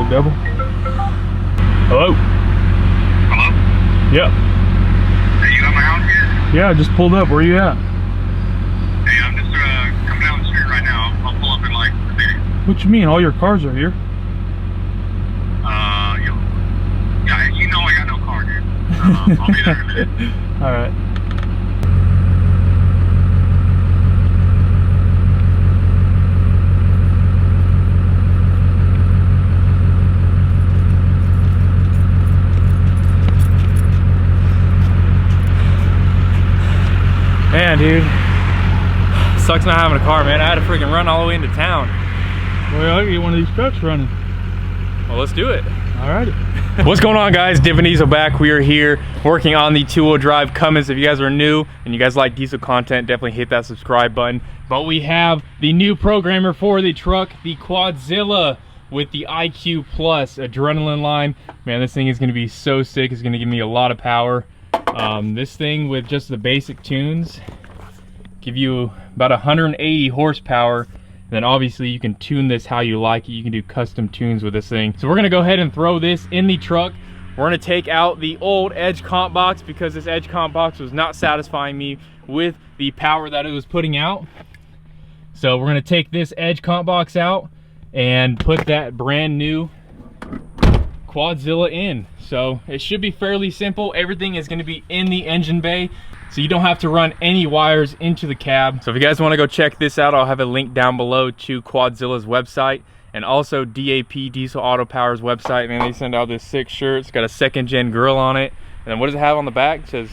the devil. Hello? Hello? Yep. Hey, you at my house yet? Yeah, I just pulled up. Where you at? Hey, I'm just coming down the street right now. I'll pull up in like a minute. What you mean? All your cars are here. Yeah, you know I got no car, dude. I'll be there in a minute. All right. Man, dude, sucks not having a car, man. I had to freaking run all the way into town. Well, I can get one of these trucks running. Well, let's do it. All right. What's going on, guys? Dippin Diesel back. We are here working on the two-wheel drive Cummins. If you guys are new and you guys like diesel content, definitely hit that subscribe button. But we have the new programmer for the truck, the Quadzilla, with the IQ Plus adrenaline line. Man, this thing is going to be so sick. It's going to give me a lot of power. This thing with just the basic tunes give you about 180 horsepower. Then obviously you can tune this how you like it. You can do custom tunes with this thing. So we're gonna go ahead and throw this in the truck. We're gonna take out the old Edge comp box because this Edge comp box was not satisfying me with the power that it was putting out. So we're gonna take this Edge comp box out and put that brand new Quadzilla in. So it should be fairly simple. Everything is going to be in the engine bay, so you don't have to run any wires into the cab. So if you guys want to go check this out, I'll have a link down below to Quadzilla's website and also DAP Diesel Auto Power's website. Man, they send out this sick shirt. It's got a 2nd gen grill on it. And then what does it have on the back? It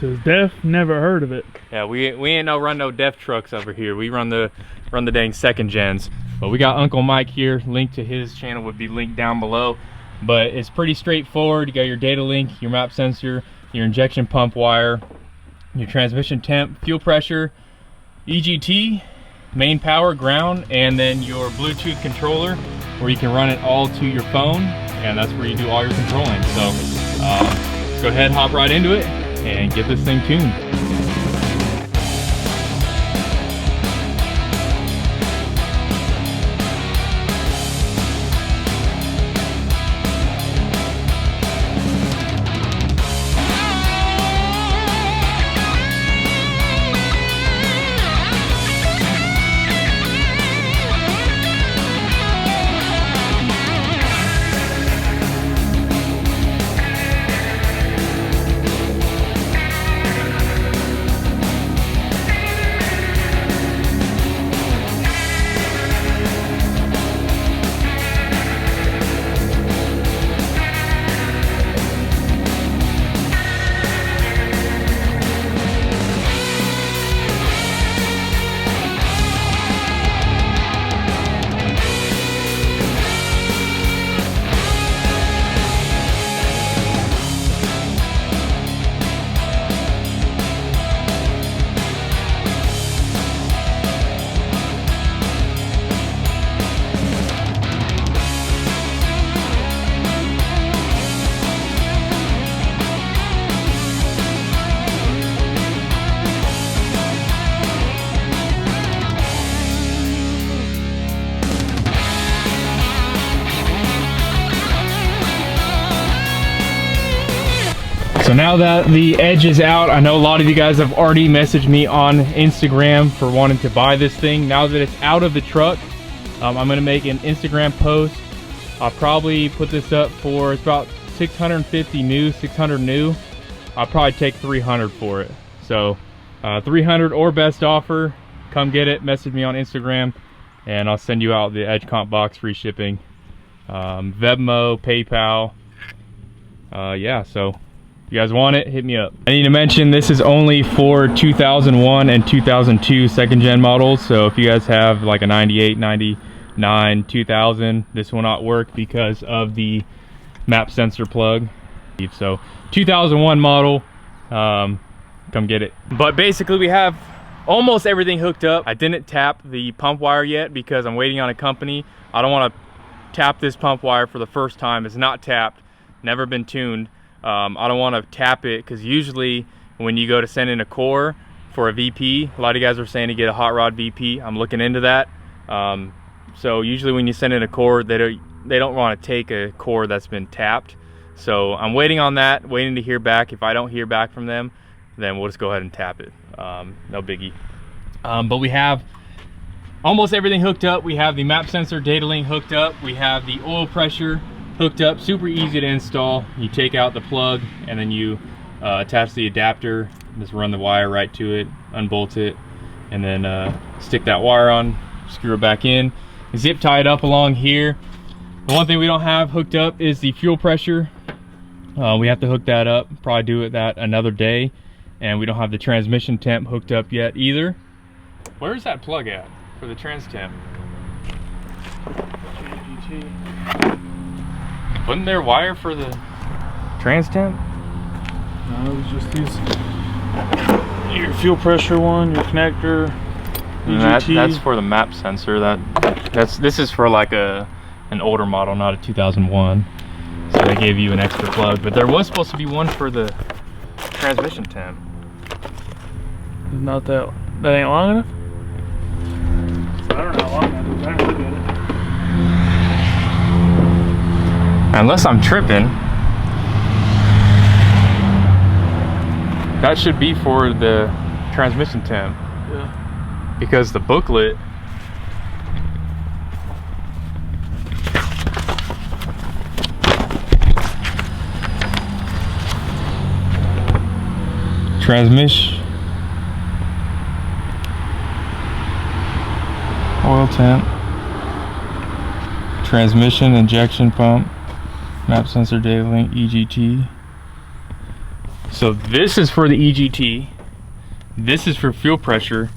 says DEF, never heard of it. Yeah, we ain't run no DEF trucks over here. We run the dang 2nd gens. But we got Uncle Mike here. Link to his channel would be linked down below. But it's pretty straightforward. You got your data link, your map sensor, your injection pump wire, your transmission temp, fuel pressure, EGT, main power, ground, and then your Bluetooth controller where you can run it all to your phone, and that's where you do all your controlling. So let's go ahead, hop right into it, and get this thing tuned. So now that the Edge is out, I know a lot of you guys have already messaged me on Instagram for wanting to buy this thing. Now that it's out of the truck, I'm gonna make an Instagram post. I'll probably put this up for, it's about 650 new, 600 new. I'll probably take 300 for it. So 300 or best offer, come get it, message me on Instagram, and I'll send you out the Edge comp box, free shipping, Venmo, PayPal. Yeah, so if you guys want it, hit me up. I need to mention this is only for 2001 and 2002 2nd gen models. So if you guys have like a 98, 99, 2000, this will not work because of the map sensor plug. So 2001 model, come get it. But basically we have almost everything hooked up. I didn't tap the pump wire yet because I'm waiting on a company. I don't want to tap this pump wire for the first time. It's not tapped, never been tuned. I don't want to tap it because usually when you go to send in a core for a VP, a lot of you guys are saying to get a hot rod VP. I'm looking into that. So usually when you send in a core, they don't want to take a core that's been tapped. So I'm waiting on that, waiting to hear back. If I don't hear back from them, then we'll just go ahead and tap it. No biggie. But we have almost everything hooked up. We have the map sensor data link hooked up. We have the oil pressure hooked up. Super easy to install. You take out the plug and then you attach the adapter, just run the wire right to it, unbolt it, and then stick that wire on, screw it back in, zip tie it up along here. The one thing we don't have hooked up is the fuel pressure. We have to hook that up, probably do that another day. And we don't have the transmission temp hooked up yet either. Where is that plug at for the trans temp? Wasn't there wire for the trans temp? No, it was just these. Your fuel pressure one, your connector. That's for the map sensor. This is for like an older model, not a 2001. So they gave you an extra plug, but there was supposed to be one for the transmission temp. Not that ain't long enough? I don't know how long that is. I didn't look at it. Unless I'm tripping. That should be for the transmission temp. Yeah. Because the booklet transmission oil temp, transmission injection pump, map sensor data link, EGT. So this is for the EGT. This is for fuel pressure.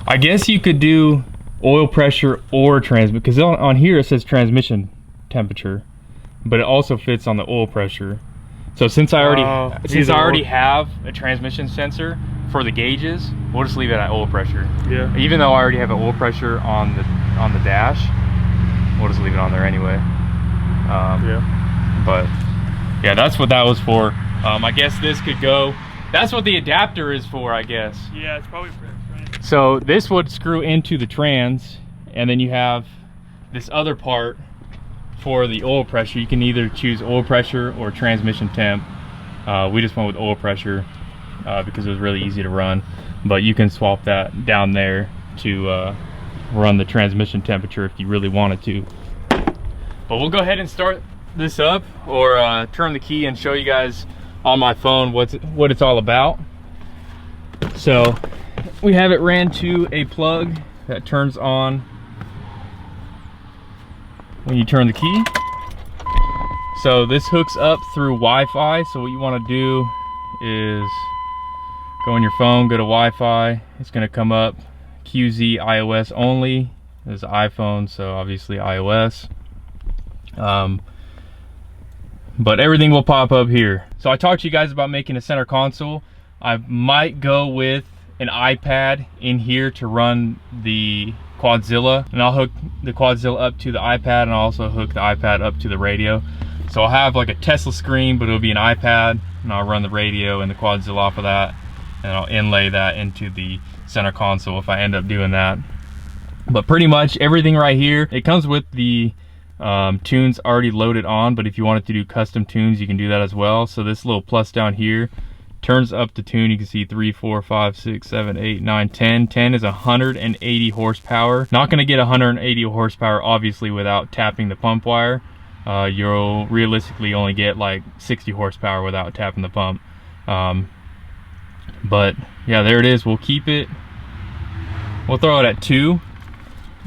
I guess you could do oil pressure or transmission, because on here it says transmission temperature, but it also fits on the oil pressure. So since I already have a transmission sensor for the gauges, we'll just leave it at oil pressure. Yeah. Even though I already have an oil pressure on the dash, we'll just leave it on there anyway. Yeah. But yeah, that's what that was for. I guess this could go. That's what the adapter is for, I guess. Yeah, it's probably for trans. So this would screw into the trans, and then you have this other part for the oil pressure. You can either choose oil pressure or transmission temp. We just went with oil pressure because it was really easy to run, but you can swap that down there to run the transmission temperature if you really wanted to. But we'll go ahead and start this up, or turn the key and show you guys on my phone what it's all about. So we have it ran to a plug that turns on when you turn the key. So this hooks up through Wi-Fi. So what you want to do is go on your phone, go to Wi-Fi. It's going to come up QZ iOS only. There's iPhone, so obviously iOS. But everything will pop up here. So I talked to you guys about making a center console. I might go with an iPad in here to run the Quadzilla, and I'll hook the Quadzilla up to the iPad, and I'll also hook the iPad up to the radio. So I'll have like a Tesla screen, but it'll be an iPad, and I'll run the radio and the Quadzilla off of that, and I'll inlay that into the center console if I end up doing that. But pretty much everything right here, it comes with the tunes already loaded on, but if you wanted to do custom tunes, you can do that as well. So this little plus down here turns up the tune. You can see 3, 4, 5, 6, 7, 8, 9, 10. 10 is 180 horsepower. Not going to get 180 horsepower obviously without tapping the pump wire. You'll realistically only get like 60 horsepower without tapping the pump. But yeah, there it is. We'll keep it. We'll throw it at 2,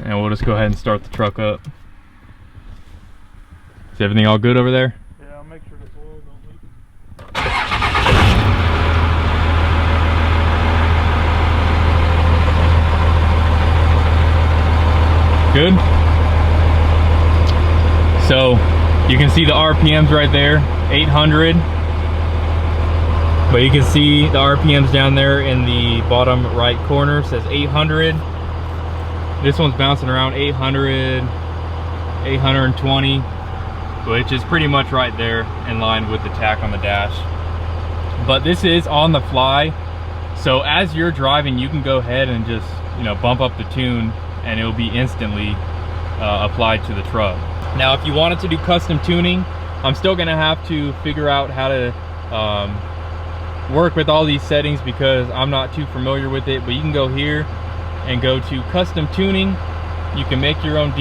and we'll just go ahead and start the truck up. Is everything all good over there? Yeah, I'll make sure the oil don't leak. Good. So you can see the RPMs right there, 800. But you can see the RPMs down there in the bottom right corner. It says 800. This one's bouncing around 800, 820. Which is pretty much right there in line with the tack on the dash. But this is on the fly, so as you're driving you can go ahead and just, you know, bump up the tune and it'll be instantly applied to the truck. Now, if you wanted to do custom tuning, I'm still gonna have to figure out how to work with all these settings because I'm not too familiar with it. But you can go here and go to custom tuning. You can make your own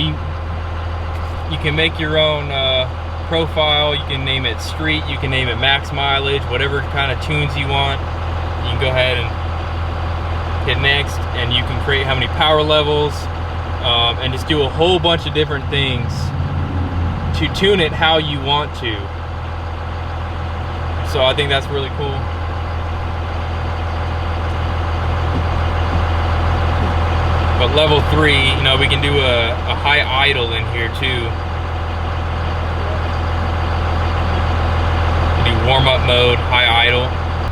profile. You can name it street, you can name it max mileage, whatever kind of tunes you want. You can go ahead and hit next, and you can create how many power levels, and just do a whole bunch of different things to tune it how you want to. So I think that's really cool. But level 3, you know, we can do a high idle in here too. Do warm-up mode, high idle.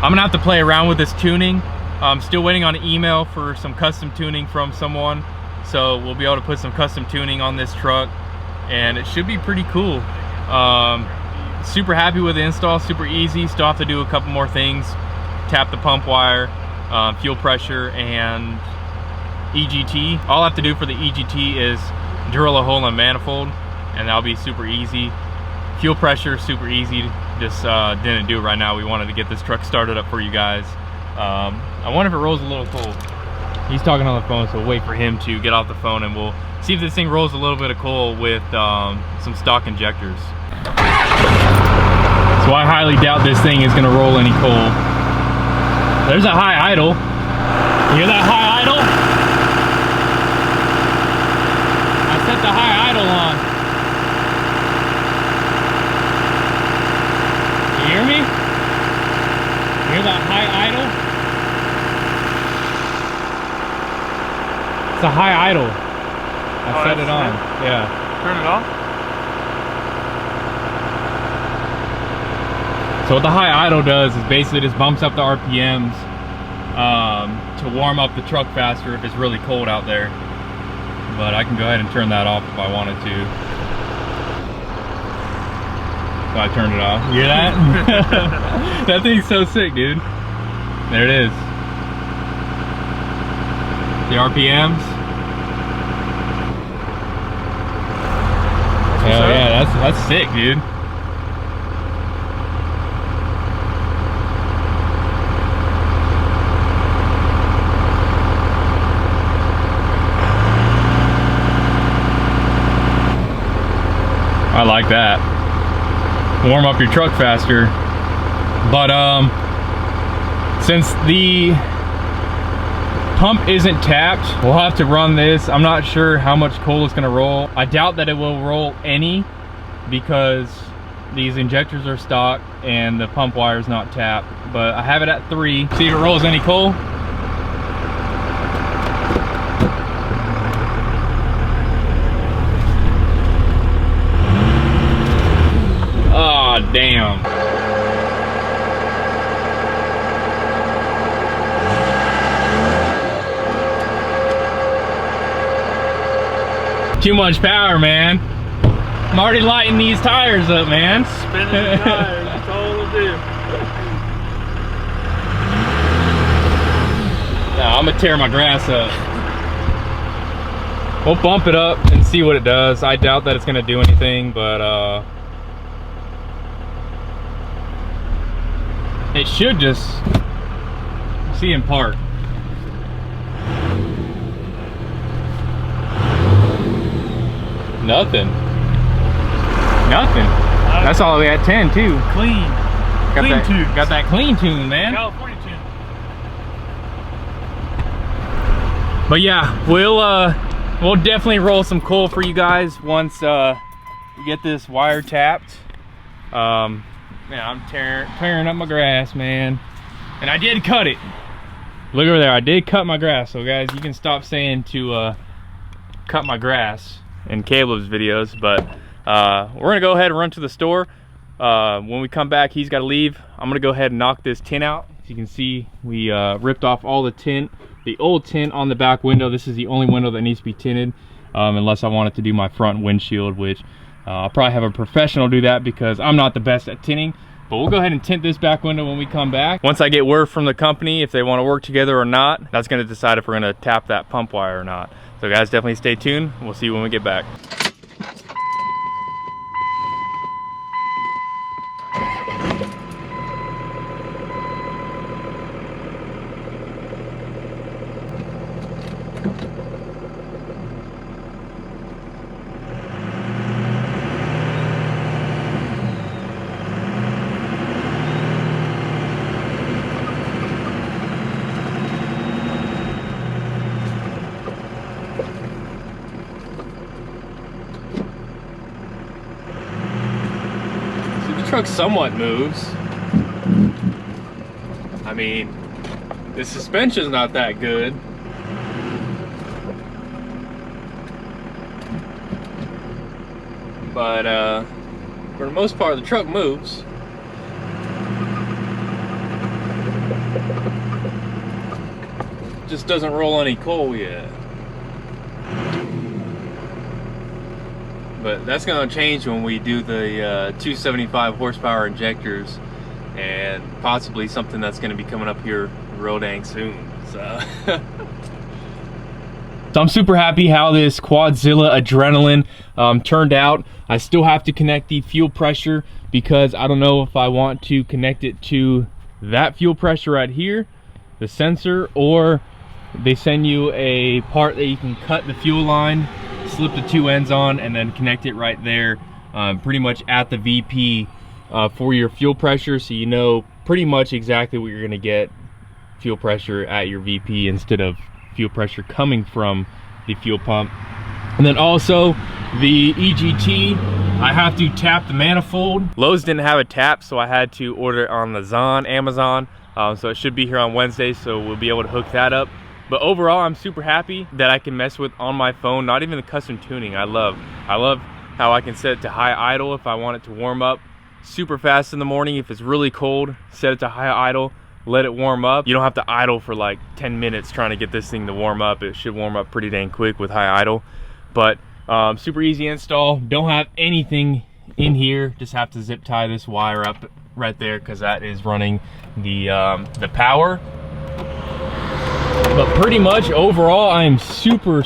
I'm gonna have to play around with this tuning. I'm still waiting on an email for some custom tuning from someone, so we'll be able to put some custom tuning on this truck, and it should be pretty cool. Super happy with the install, super easy. Still have to do a couple more things. Tap the pump wire, fuel pressure, and EGT. All I have to do for the EGT is drill a hole in the manifold, and that'll be super easy. Fuel pressure, super easy. Just didn't do it right now. We wanted to get this truck started up for you guys. I wonder if it rolls a little coal. He's talking on the phone, so we'll wait for him to get off the phone, and we'll see if this thing rolls a little bit of coal with some stock injectors. So I highly doubt this thing is gonna roll any coal. There's a high idle. You hear that high idle? I set the high idle on. You hear me? You hear that high idle? It's a high idle. I set it on. Yeah. Turn it off. So what the high idle does is basically just bumps up the RPMs to warm up the truck faster if it's really cold out there. But I can go ahead and turn that off if I wanted to. So I turned it off. You hear that? That thing's so sick, dude. There it is. The RPMs. Hell yeah, that's sick, dude. I like that. Warm up your truck faster. But since the pump isn't tapped, we'll have to run this. I'm not sure how much coal it's gonna roll. I doubt that it will roll any because these injectors are stock and the pump wire is not tapped. But I have it at 3. See if it rolls any coal. Oh, damn. Too much power, man. I'm already lighting these tires up, man. Spinning the tires, that's all it'll do. Nah, I'm gonna tear my grass up. We'll bump it up and see what it does. I doubt that it's gonna do anything, but it should just see in park. Nothing. Nothing. That's all the way at 10 too. Clean. Clean tune. Got that clean tune, man. California tune. But yeah, we'll definitely roll some coal for you guys once we get this wire tapped. Yeah, I'm tearing up my grass, man. And I did cut it. Look over there, I did cut my grass. So guys, you can stop saying to cut my grass in Caleb's videos, but we're gonna go ahead and run to the store. When we come back, he's got to leave. I'm gonna go ahead and knock this tint out. As you can see, we ripped off all the tint, the old tint on the back window. This is the only window that needs to be tinted, unless I wanted to do my front windshield, which I'll probably have a professional do that because I'm not the best at tinting. But we'll go ahead and tint this back window when we come back. Once I get word from the company if they want to work together or not, that's going to decide if we're going to tap that pump wire or not. So guys, definitely stay tuned. We'll see you when we get back. Truck somewhat moves. I mean, the suspension's not that good. But for the most part, the truck moves. Just doesn't roll any coal yet. But that's going to change when we do the 275 horsepower injectors, and possibly something that's going to be coming up here real dang soon. So I'm super happy how this Quadzilla Adrenaline turned out. I still have to connect the fuel pressure because I don't know if I want to connect it to that fuel pressure right here, the sensor, or they send you a part that you can cut the fuel line, slip the two ends on, and then connect it right there, pretty much at the VP for your fuel pressure, so you know pretty much exactly what you're gonna get fuel pressure at your VP instead of fuel pressure coming from the fuel pump. And then also the EGT, I have to tap the manifold. Lowe's didn't have a tap, so I had to order it on the Amazon, so it should be here on Wednesday, so we'll be able to hook that up. But overall, I'm super happy that I can mess with on my phone. Not even the custom tuning. I love how I can set it to high idle if I want it to warm up super fast in the morning. If it's really cold, set it to high idle, let it warm up. You don't have to idle for like 10 minutes trying to get this thing to warm up. It should warm up pretty dang quick with high idle. But super easy install. Don't have anything in here. Just have to zip tie this wire up right there because that is running the power. But pretty much overall, I am super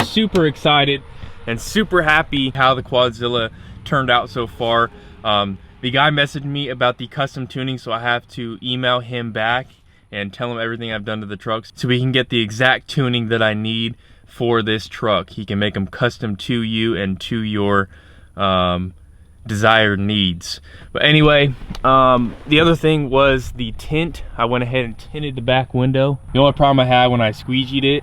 excited and super happy how the Quadzilla turned out so far. The guy messaged me about the custom tuning, so I have to email him back and tell him everything I've done to the truck so we can get the exact tuning that I need for this truck. He can make them custom to you and to your desired needs. But anyway, the other thing was the tint. I went ahead and tinted the back window. The only problem I had when I squeegeed it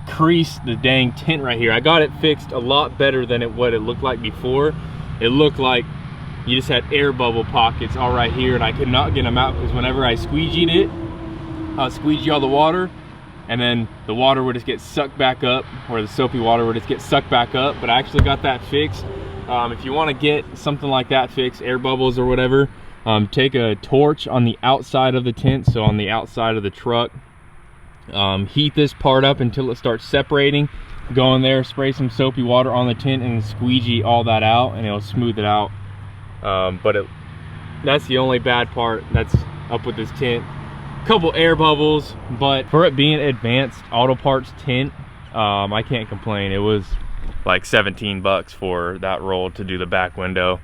creased the dang tint right here. I got it fixed a lot better than what it looked like before. It looked like you just had air bubble pockets all right here, and I could not get them out because whenever I squeegeed it, I'd squeegee all the water, and then the water would just get sucked back up, or the soapy water would just get sucked back up. But I actually got that fixed. If you want to get something like that fixed, air bubbles or whatever, take a torch on the outside of the tint, so on the outside of the truck, heat this part up until it starts separating, go in there, spray some soapy water on the tint and squeegee all that out, and it'll smooth it out. That's the only bad part that's up with this tint. Couple air bubbles, but for it being advanced auto parts tint, I can't complain. It was like 17 bucks for that roll to do the back window,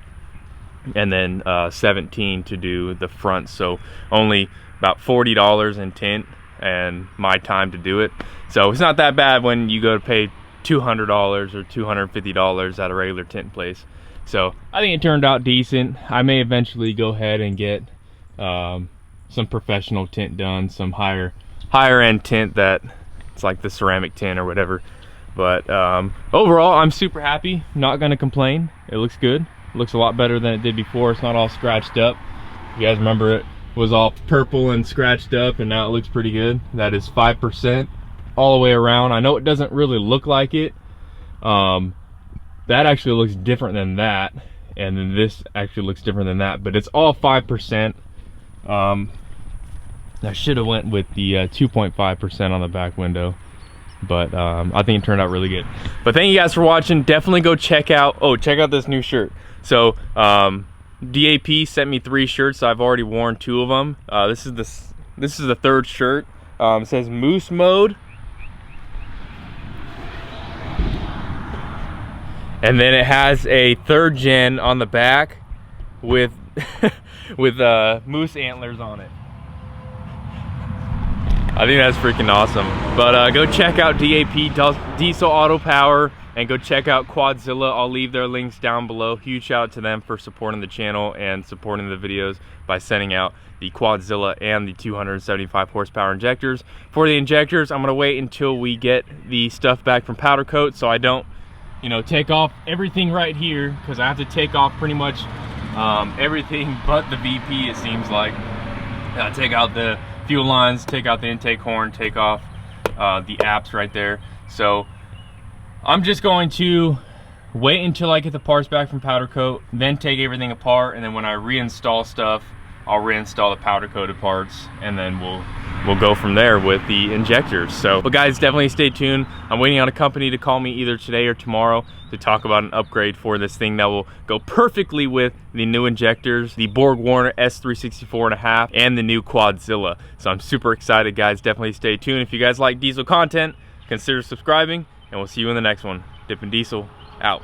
and then 17 to do the front, so only about $40 in tint and my time to do it. So it's not that bad when you go to pay $200 or $250 at a regular tint place. So I think it turned out decent. I may eventually go ahead and get some professional tint done, some higher end tint that it's like the ceramic tint or whatever. But overall, I'm super happy. Not gonna complain. It looks good. It looks a lot better than it did before. It's not all scratched up. You guys remember it was all purple and scratched up, and now it looks pretty good. That is 5% all the way around. I know it doesn't really look like it. That actually looks different than that, and then this actually looks different than that, but it's all 5%. I should have went with the 2.5% on the back window, but I think it turned out really good. But thank you guys for watching. Definitely go check out this new shirt. So DAP sent me 3 shirts, so I've already worn 2 of them. This is the 3rd shirt. It says Moose Mode. And then it has a 3rd gen on the back with with moose antlers on it. I think that's freaking awesome. But go check out DAP Diesel Auto Power and go check out Quadzilla. I'll leave their links down below. Huge shout out to them for supporting the channel and supporting the videos by sending out the Quadzilla and the 275 horsepower injectors. For the injectors, I'm gonna wait until we get the stuff back from powder coat so I don't, you know, take off everything right here, because I have to take off pretty much everything but the VP, it seems like. Take out the fuel lines, take out the intake horn, take off the apps right there. So I'm just going to wait until I get the parts back from powder coat, then take everything apart, and then when I reinstall stuff, I'll reinstall the powder coated parts, and then we'll go from there with the injectors. So, but guys, definitely stay tuned. I'm waiting on a company to call me either today or tomorrow to talk about an upgrade for this thing that will go perfectly with the new injectors, the Borg Warner S364.5, and the new Quadzilla. So I'm super excited, guys. Definitely stay tuned. If you guys like diesel content, consider subscribing, and we'll see you in the next one. Dippin' Diesel, out.